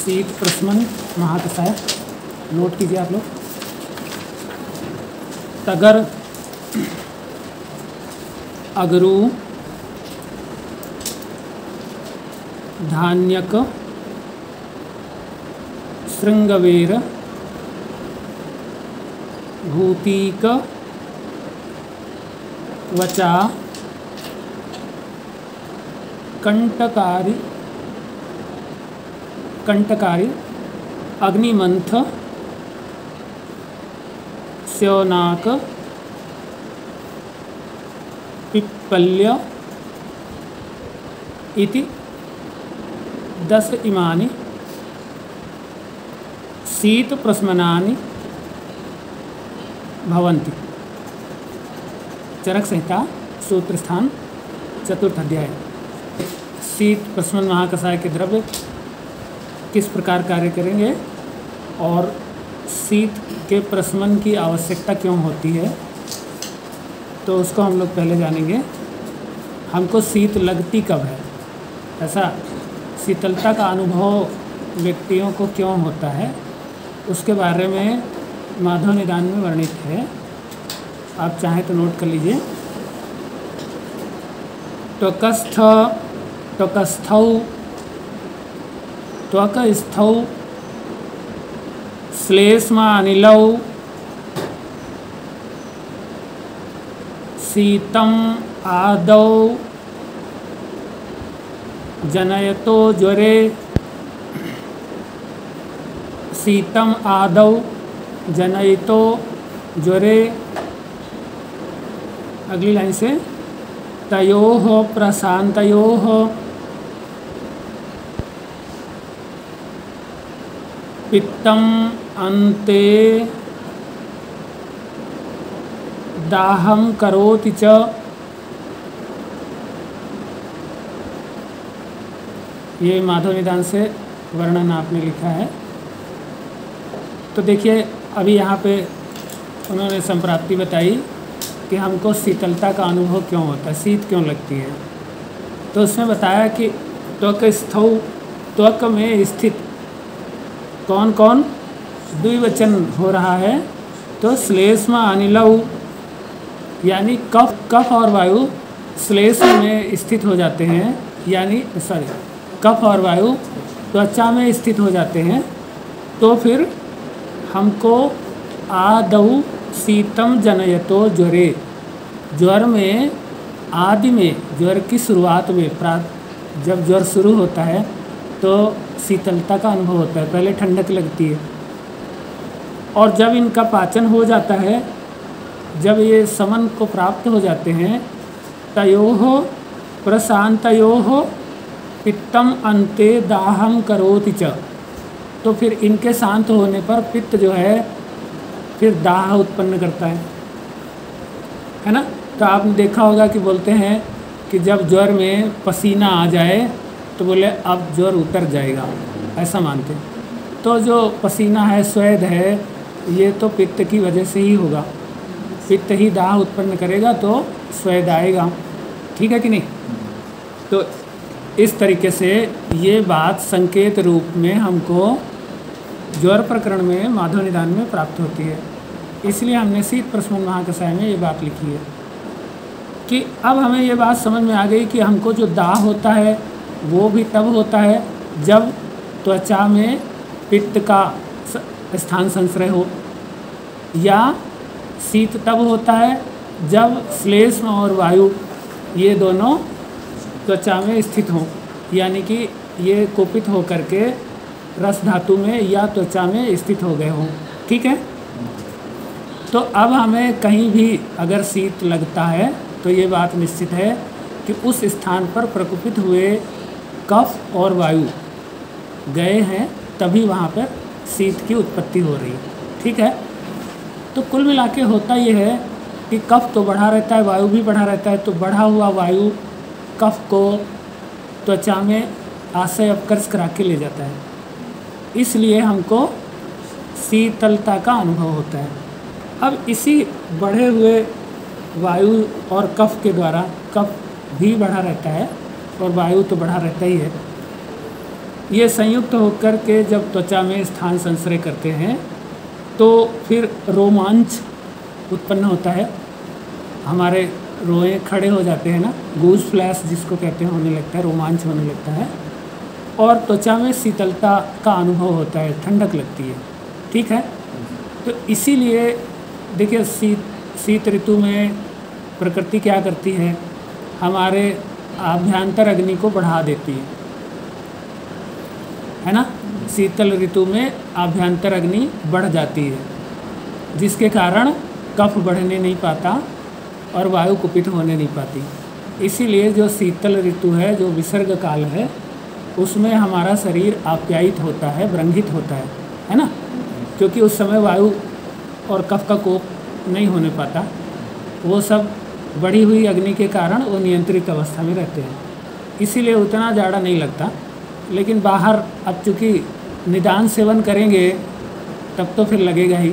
शीत प्रशमन महाकषाय नोट कीजिए आप लोग। तगर, अगरू, धान्यक, श्रृंगवेर, भूतिक, वचा, कंटकारी, अग्निमंथ, स्योनाक, पिप्पल्य इति 10 इमानि शीत प्रशमनानि भवन्ति। चरक संहिता सूत्र स्थान 4th अध्याय। शीत प्रशमन महाकषाय के द्रव्य किस प्रकार कार्य करेंगे और शीत के प्रशमन की आवश्यकता क्यों होती है, तो उसको हम लोग पहले जानेंगे। हमको शीत लगती कब है, ऐसा शीतलता का अनुभव व्यक्तियों को क्यों होता है, उसके बारे में माधव निदान में वर्णित है। आप चाहें तो नोट कर लीजिए। त्वकस्थौ, त्वकस्थौ, श्लेष्मानिलौ, शीतम आदौ जनयतो ज्वरे, शीतम आदौ जनयितो ज्वरे। अगली लाइन से तयोः प्रशान्तयोः पित्तम अन्ते दाहम करोति च। ये माधव निदान से वर्णन आपने लिखा है। तो देखिए अभी यहाँ पे उन्होंने संप्राप्ति बताई कि हमको शीतलता का अनुभव क्यों होता है, शीत क्यों लगती है। तो उसमें बताया कि त्वकस्थौ, त्वक में स्थित कौन कौन, द्विवचन हो रहा है। तो श्लेष्म अनिलौ यानी कफ और वायु श्लेष्म में स्थित हो जाते हैं, यानी कफ और वायु त्वचा में स्थित हो जाते हैं। तो फिर हमको आदौ शीतम जनयतो ज्वरे, ज्वर में आदि में, ज्वर की शुरुआत में, जब ज्वर शुरू होता है तो शीतलता का अनुभव होता है, पहले ठंडक लगती है। और जब इनका पाचन हो जाता है, जब ये समन को प्राप्त हो जाते हैं, तयोः प्रशान्तयोः पित्तम अन्ते दाहम करोति च। तो फिर इनके शांत होने पर पित्त जो है फिर दाह उत्पन्न करता है ना। तो आपने देखा होगा कि बोलते हैं कि जब ज्वर में पसीना आ जाए तो बोले अब ज्वर उतर जाएगा, ऐसा मानते हैं। तो जो पसीना है, स्वेद है, ये तो पित्त की वजह से ही होगा। पित्त ही दाह उत्पन्न करेगा तो स्वेद आएगा, ठीक है कि नहीं। तो इस तरीके से ये बात संकेत रूप में हमको ज्वर प्रकरण में माधव निदान में प्राप्त होती है। इसलिए हमने शीत प्रशमन महाकषाय में ये बात लिखी है कि अब हमें ये बात समझ में आ गई कि हमको जो दाह होता है वो भी तब होता है जब त्वचा में पित्त का स्थान संश्रय हो, या शीत तब होता है जब श्लेष्म और वायु ये दोनों त्वचा में स्थित हों, यानी कि ये कुपित हो करके रस धातु में या त्वचा में स्थित हो गए हों, ठीक है। तो अब हमें कहीं भी अगर शीत लगता है तो ये बात निश्चित है कि उस स्थान पर प्रकुपित हुए कफ और वायु गए हैं, तभी वहाँ पर शीत की उत्पत्ति हो रही है, ठीक है। तो कुल मिला के होता ये है कि कफ तो बढ़ा रहता है, वायु भी बढ़ा रहता है। तो बढ़ा हुआ वायु कफ को त्वचा में आशय अपकर्ष करा के ले जाता है, इसलिए हमको शीतलता का अनुभव होता है। अब इसी बढ़े हुए वायु और कफ के द्वारा, कफ भी बढ़ा रहता है और वायु तो बढ़ा रहता ही है, ये संयुक्त होकर के जब त्वचा में स्थान संश्रय करते हैं तो फिर रोमांच उत्पन्न होता है, हमारे रोए खड़े हो जाते हैं ना, गूज फ्लैश जिसको कहते हैं होने लगता है, रोमांच होने लगता है, और त्वचा में शीतलता का अनुभव होता है, ठंडक लगती है। ठीक है, तो इसीलिए देखिए शीत ऋतु में प्रकृति क्या करती है, हमारे आभ्यंतर अग्नि को बढ़ा देती है ना। शीतल ऋतु में आभ्यंतर अग्नि बढ़ जाती है, जिसके कारण कफ बढ़ने नहीं पाता और वायु कुपित होने नहीं पाती। इसीलिए जो शीतल ऋतु है, जो विसर्ग काल है, उसमें हमारा शरीर आप्यायित होता है, व्रंगित होता है ना, क्योंकि उस समय वायु और कफ का कोप नहीं होने पाता, वो सब बढ़ी हुई अग्नि के कारण वो नियंत्रित अवस्था में रहते हैं, इसीलिए उतना जाड़ा नहीं लगता। लेकिन बाहर अब चूँकि निदान सेवन करेंगे तब तो फिर लगेगा ही।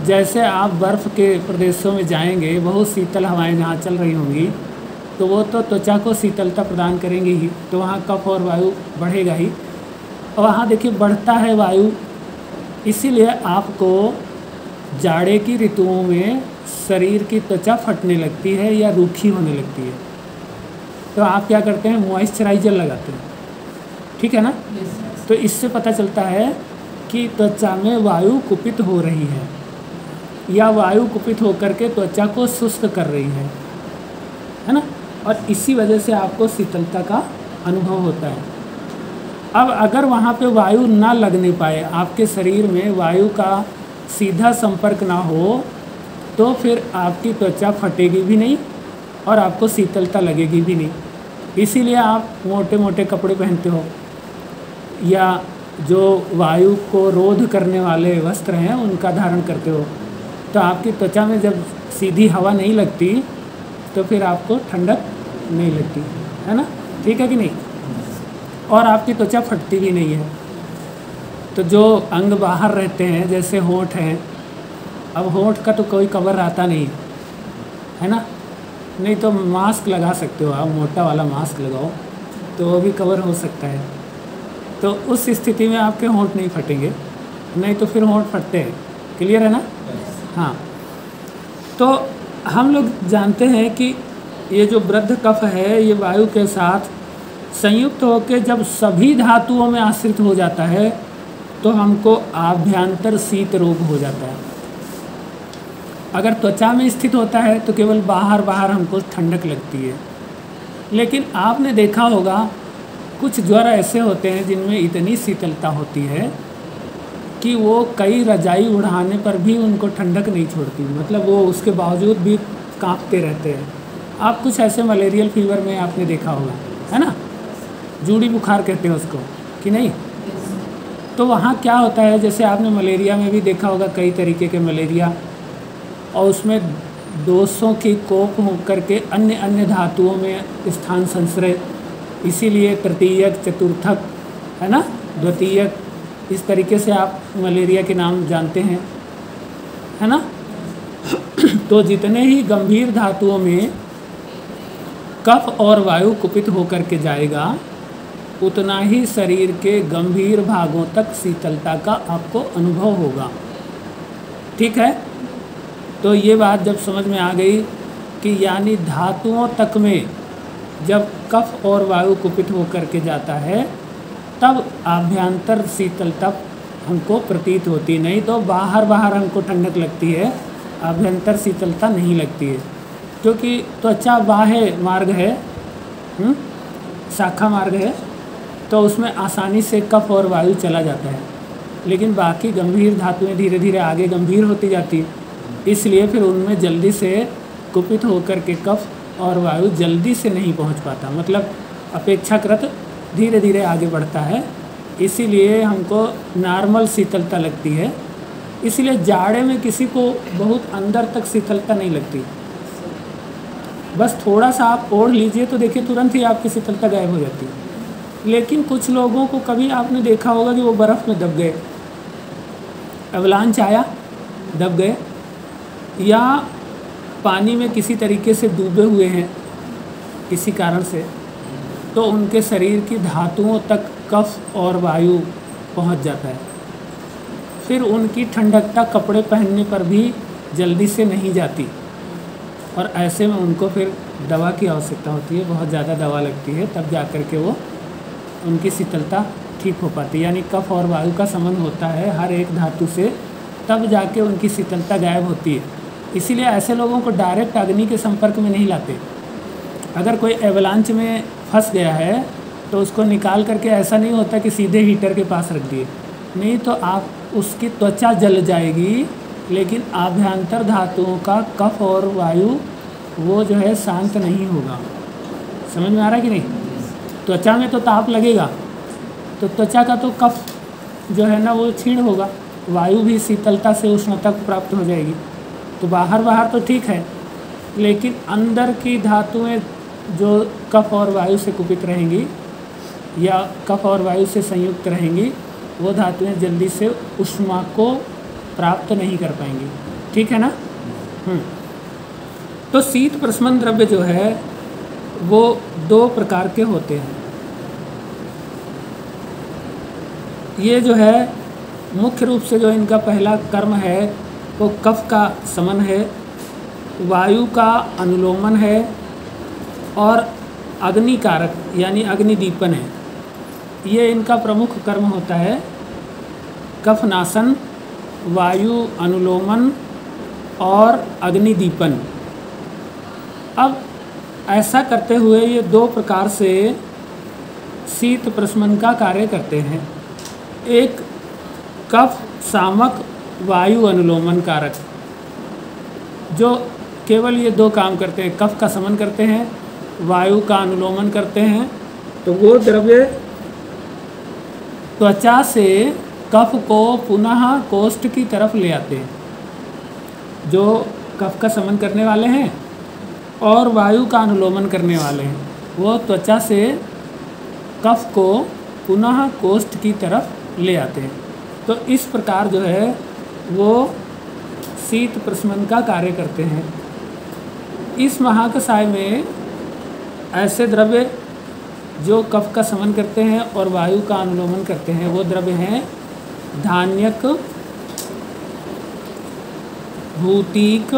जैसे आप बर्फ़ के प्रदेशों में जाएंगे, बहुत शीतल हवाएं जहाँ चल रही होंगी, तो वो तो त्वचा को शीतलता प्रदान करेंगी ही, तो वहाँ कफ और वायु बढ़ेगा ही। और वहाँ देखिए बढ़ता है वायु, इसीलिए आपको जाड़े की ऋतुओं में शरीर की त्वचा फटने लगती है या रूखी होने लगती है, तो आप क्या करते हैं, मॉइस्चराइज़र लगाते हैं। ठीक है ना, तो इससे पता चलता है कि त्वचा में वायु कुपित हो रही है या वायु कुपित होकर के त्वचा को शुष्क कर रही है ना, और इसी वजह से आपको शीतलता का अनुभव होता है। अब अगर वहाँ पे वायु ना लगने पाए, आपके शरीर में वायु का सीधा संपर्क ना हो, तो फिर आपकी त्वचा फटेगी भी नहीं और आपको शीतलता लगेगी भी नहीं। इसीलिए आप मोटे मोटे कपड़े पहनते हो या जो वायु को रोध करने वाले वस्त्र हैं उनका धारण करते हो, तो आपकी त्वचा में जब सीधी हवा नहीं लगती तो फिर आपको ठंडक नहीं लगती है ना। ठीक है कि नहीं, और आपकी त्वचा फटती भी नहीं है। तो जो अंग बाहर रहते हैं, जैसे होंठ हैं, अब होंठ का तो कोई कवर आता नहीं है ना, नहीं तो मास्क लगा सकते हो आप, मोटा वाला मास्क लगाओ तो वो भी कवर हो सकता है, तो उस स्थिति में आपके होंठ नहीं फटेंगे, नहीं तो फिर होंठ फटते हैं। क्लियर है ना। हाँ, तो हम लोग जानते हैं कि ये जो वृद्ध कफ है, ये वायु के साथ संयुक्त होकर जब सभी धातुओं में आश्रित हो जाता है तो हमको आभ्यंतर शीत रोग हो जाता है। अगर त्वचा में स्थित होता है तो केवल बाहर बाहर हमको ठंडक लगती है, लेकिन आपने देखा होगा कुछ ज्वर ऐसे होते हैं जिनमें इतनी शीतलता होती है कि वो कई रजाई उड़ाने पर भी उनको ठंडक नहीं छोड़ती, मतलब वो उसके बावजूद भी कांपते रहते हैं। आप कुछ ऐसे मलेरियल फीवर में आपने देखा होगा, है ना, जूड़ी बुखार कहते हैं उसको, कि नहीं। तो वहाँ क्या होता है, जैसे आपने मलेरिया में भी देखा होगा कई तरीके के मलेरिया, और उसमें दोषों की कोप होकर के अन्य अन्य धातुओं में स्थान संश्रय, इसीलिए तृतीयक, चतुर्थक, है ना, द्वितीयक, इस तरीके से आप मलेरिया के नाम जानते हैं, है ना। तो जितने ही गंभीर धातुओं में कफ और वायु कुपित होकर के जाएगा, उतना ही शरीर के गंभीर भागों तक शीतलता का आपको अनुभव होगा। ठीक है, तो ये बात जब समझ में आ गई कि यानी धातुओं तक में जब कफ और वायु कुपित होकर के जाता है तब आभ्यंतर शीतलता हमको प्रतीत होती, नहीं तो बाहर बाहर हमको ठंडक लगती है, आभ्यंतर शीतलता नहीं लगती है, क्योंकि त्वचा बाह्य मार्ग है, शाखा मार्ग है, तो उसमें आसानी से कफ और वायु चला जाता है। लेकिन बाकी गंभीर धातुएं धीरे धीरे आगे गंभीर होती जाती है, इसलिए फिर उनमें जल्दी से कुपित होकर के कफ और वायु जल्दी से नहीं पहुंच पाता, मतलब अपेक्षाकृत धीरे धीरे आगे बढ़ता है, इसीलिए हमको नॉर्मल शीतलता लगती है। इसलिए जाड़े में किसी को बहुत अंदर तक शीतलता नहीं लगती, बस थोड़ा सा आप ओढ़ लीजिए तो देखिए तुरंत ही आपकी शीतलता गायब हो जाती है। लेकिन कुछ लोगों को कभी आपने देखा होगा कि वो बर्फ़ में दब गए, अवलांच आया, दब गए, या पानी में किसी तरीके से डूबे हुए हैं किसी कारण से, तो उनके शरीर की धातुओं तक कफ और वायु पहुंच जाता है। फिर उनकी ठंडकता कपड़े पहनने पर भी जल्दी से नहीं जाती और ऐसे में उनको फिर दवा की आवश्यकता होती है, बहुत ज़्यादा दवा लगती है, तब जा कर के वो उनकी शीतलता ठीक हो पाती है। यानी कफ और वायु का संबंध होता है हर एक धातु से, तब जाके उनकी शीतलता गायब होती है। इसीलिए ऐसे लोगों को डायरेक्ट अग्नि के संपर्क में नहीं लाते। अगर कोई एवलांच में फंस गया है तो उसको निकाल करके ऐसा नहीं होता कि सीधे हीटर के पास रख दिए, नहीं तो आप उसकी त्वचा जल जाएगी, लेकिन आभ्यंतर धातुओं का कफ और वायु वो जो है शांत नहीं होगा। समझ में आ रहा है कि नहीं? त्वचा में तो ताप लगेगा, तो त्वचा का तो कफ जो है ना वो क्षीण होगा, वायु भी शीतलता से उष्णता प्राप्त हो जाएगी। तो बाहर तो ठीक है, लेकिन अंदर की धातुएं जो कफ और वायु से कुपित रहेंगी या कफ और वायु से संयुक्त रहेंगी, वो धातुएं जल्दी से ऊष्मा को प्राप्त नहीं कर पाएंगी। ठीक है ना? तो शीत प्रशमन द्रव्य जो है वो 2 प्रकार के होते हैं। ये जो है मुख्य रूप से जो इनका पहला कर्म है वो कफ का शमन है, वायु का अनुलोमन है और अग्निकारक यानी अग्निदीपन है। ये इनका प्रमुख कर्म होता है, कफनाशन, वायु अनुलोमन और अग्निदीपन। अब ऐसा करते हुए ये 2 प्रकार से शीत प्रशमन का कार्य करते हैं। एक कफ शामक वायु अनुलोमन कारक, जो केवल ये 2 काम करते हैं, कफ का शमन करते हैं, वायु का अनुलोमन करते हैं। तो वो द्रव्य त्वचा से कफ को पुनः कोष्ठ की तरफ ले आते हैं, जो कफ का शमन करने वाले हैं और वायु का अनुलोमन करने वाले हैं, वो त्वचा से कफ को पुनः कोष्ठ की तरफ ले आते हैं। तो इस प्रकार जो है वो शीत प्रशमन का कार्य करते हैं। इस महाकषाय में ऐसे द्रव्य जो कफ का शमन करते हैं और वायु का अनुलोमन करते हैं वो द्रव्य हैं धान्यक, भूतिक,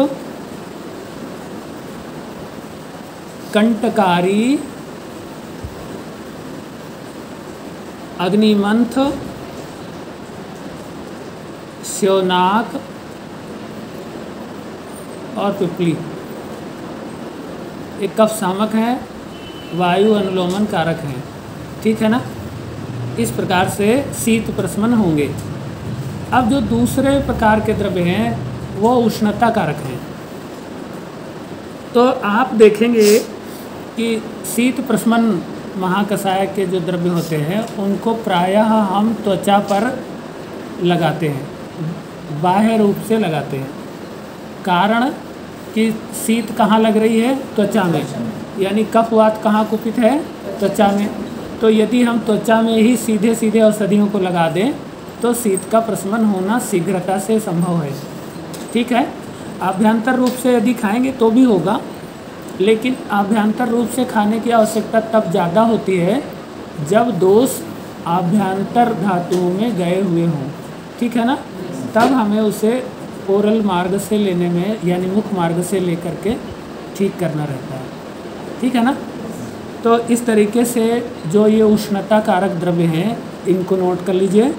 कंटकारी, अग्निमंथ, श्योनाक और पिपली। एक कफ शामक है, वायु अनुलोमन कारक हैं। ठीक है ना? इस प्रकार से शीत प्रशमन होंगे। अब जो दूसरे प्रकार के द्रव्य हैं वो उष्णता कारक हैं। तो आप देखेंगे कि शीत प्रशमन महाकषाय के जो द्रव्य होते हैं उनको प्रायः हम त्वचा पर लगाते हैं, बाह्य रूप से लगाते हैं। कारण कि शीत कहाँ लग रही है? त्वचा में, यानी कफवात कहाँ कुपित है? त्वचा में। तो यदि हम त्वचा में ही सीधे सीधे औषधियों को लगा दें तो शीत का प्रशमन होना शीघ्रता से संभव है। ठीक है? आभ्यंतर रूप से यदि खाएंगे तो भी होगा, लेकिन आभ्यंतर रूप से खाने की आवश्यकता तब ज़्यादा होती है जब दोष आभ्यंतर धातुओं में गए हुए हों। ठीक है ना? तब हमें उसे ओरल मार्ग से लेने में, यानी मुख मार्ग से लेकर के ठीक करना रहता है। ठीक है ना? तो इस तरीके से जो ये उष्णता कारक द्रव्य हैं इनको नोट कर लीजिए।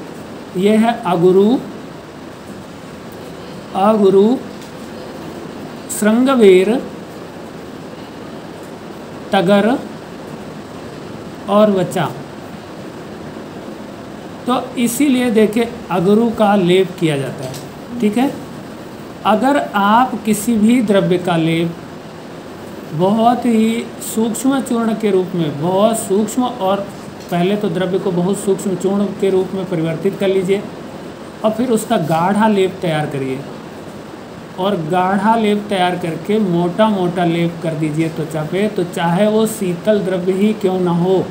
ये है अगुरु, अगुरु, श्रृंगवेर, तगर और वचा। तो इसीलिए देखिए अगुरु का लेप किया जाता है। ठीक है? अगर आप किसी भी द्रव्य का लेप बहुत ही सूक्ष्म चूर्ण के रूप में, बहुत सूक्ष्म, और पहले तो द्रव्य को बहुत सूक्ष्म चूर्ण के रूप में परिवर्तित कर लीजिए और फिर उसका गाढ़ा लेप तैयार करिए और गाढ़ा लेप तैयार करके मोटा मोटा लेप कर दीजिए त्वचा पे। तो चाहे वो शीतल द्रव्य ही क्यों ना हो,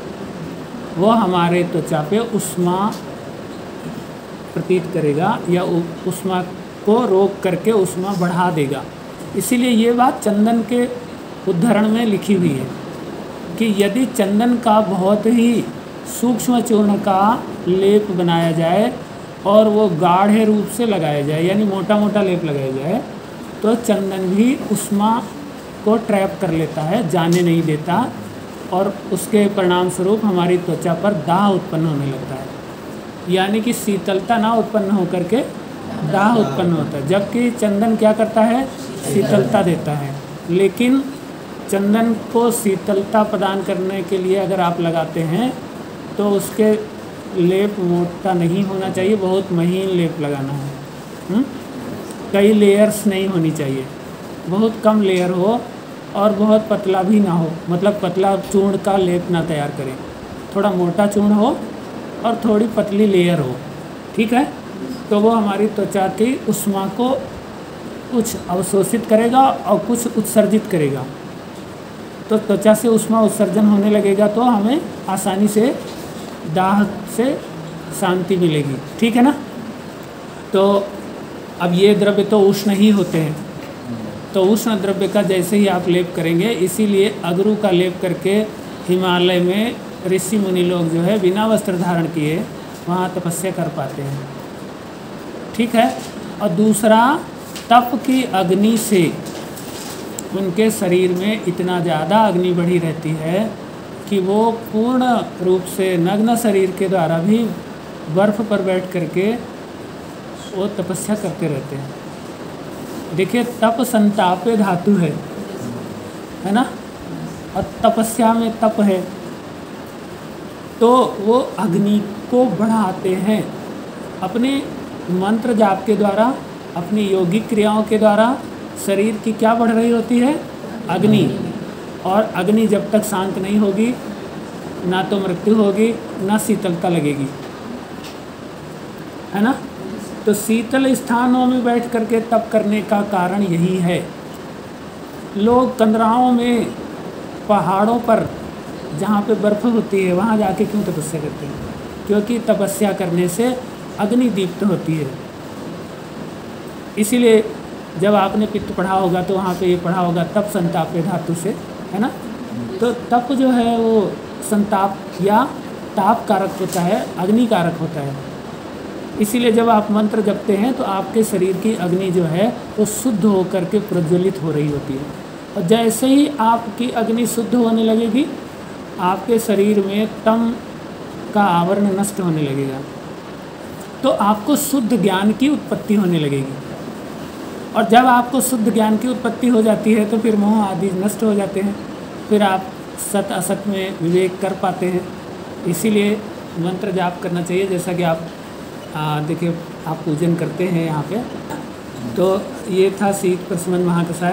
वो हमारे त्वचा पे उष्मा प्रतीत करेगा या उष्मा को रोक करके उष्मा बढ़ा देगा। इसीलिए ये बात चंदन के उद्धरण में लिखी हुई है कि यदि चंदन का बहुत ही सूक्ष्म चूर्ण का लेप बनाया जाए और वो गाढ़े रूप से लगाया जाए, यानी मोटा मोटा लेप लगाया जाए, तो चंदन भी ऊष्मा को ट्रैप कर लेता है, जाने नहीं देता, और उसके परिणाम स्वरूप हमारी त्वचा पर दाह उत्पन्न होने लगता है। यानी कि शीतलता ना उत्पन्न होकर के दाह उत्पन्न होता है, जबकि चंदन क्या करता है, शीतलता देता है। लेकिन चंदन को शीतलता प्रदान करने के लिए अगर आप लगाते हैं तो उसके लेप मोटा नहीं होना चाहिए, बहुत महीन लेप लगाना है। कई लेयर्स नहीं होनी चाहिए, बहुत कम लेयर हो और बहुत पतला भी ना हो, मतलब पतला चूर्ण का लेप ना तैयार करें, थोड़ा मोटा चूर्ण हो और थोड़ी पतली लेयर हो, ठीक है। तो वो हमारी त्वचा की ऊष्मा को कुछ अवशोषित करेगा और कुछ उत्सर्जित करेगा। तो त्वचा से ऊष्मा उत्सर्जन होने लगेगा तो हमें आसानी से दाह से शांति मिलेगी, ठीक है ना। तो अब ये द्रव्य तो उष्ण ही होते हैं, तो उष्ण द्रव्य का जैसे ही आप लेप करेंगे, इसीलिए अगरू का लेप करके हिमालय में ऋषि मुनि लोग जो है बिना वस्त्र धारण किए वहाँ तपस्या कर पाते हैं, ठीक है। और दूसरा, तप की अग्नि से उनके शरीर में इतना ज़्यादा अग्नि बढ़ी रहती है कि वो पूर्ण रूप से नग्न शरीर के द्वारा भी बर्फ़ पर बैठ करके वो तपस्या करते रहते हैं। देखिए, तप संतापे धातु है ना, और तपस्या में तप है, तो वो अग्नि को बढ़ाते हैं अपने मंत्र जाप के द्वारा, अपनी योगिक क्रियाओं के द्वारा। शरीर की क्या बढ़ रही होती है, अग्नि, और अग्नि जब तक शांत नहीं होगी ना तो मृत्यु होगी ना शीतलता लगेगी, है ना। तो शीतल स्थानों में बैठ करके तप करने का कारण यही है। लोग कंदराओं में, पहाड़ों पर जहाँ पे बर्फ़ होती है वहाँ जाके क्यों तपस्या करते हैं, क्योंकि तपस्या करने से अग्नि दीप्त होती है। इसीलिए जब आपने पित्त पढ़ा होगा तो वहाँ पे ये पढ़ा होगा तप संतापे धातु से, है ना। तो तप जो है वो संताप या ताप कारक होता है, अग्नि कारक होता है। इसीलिए जब आप मंत्र जपते हैं तो आपके शरीर की अग्नि जो है वो शुद्ध होकर के प्रज्वलित हो रही होती है, और जैसे ही आपकी अग्नि शुद्ध होने लगेगी आपके शरीर में तम का आवरण नष्ट होने लगेगा, तो आपको शुद्ध ज्ञान की उत्पत्ति होने लगेगी। और जब आपको शुद्ध ज्ञान की उत्पत्ति हो जाती है तो फिर मोह आदि नष्ट हो जाते हैं, फिर आप सत असत में विवेक कर पाते हैं। इसीलिए मंत्र जाप करना चाहिए, जैसा कि आप देखिए आप पूजन करते हैं यहाँ पे। तो ये था शीत प्रशमन महाकषाय।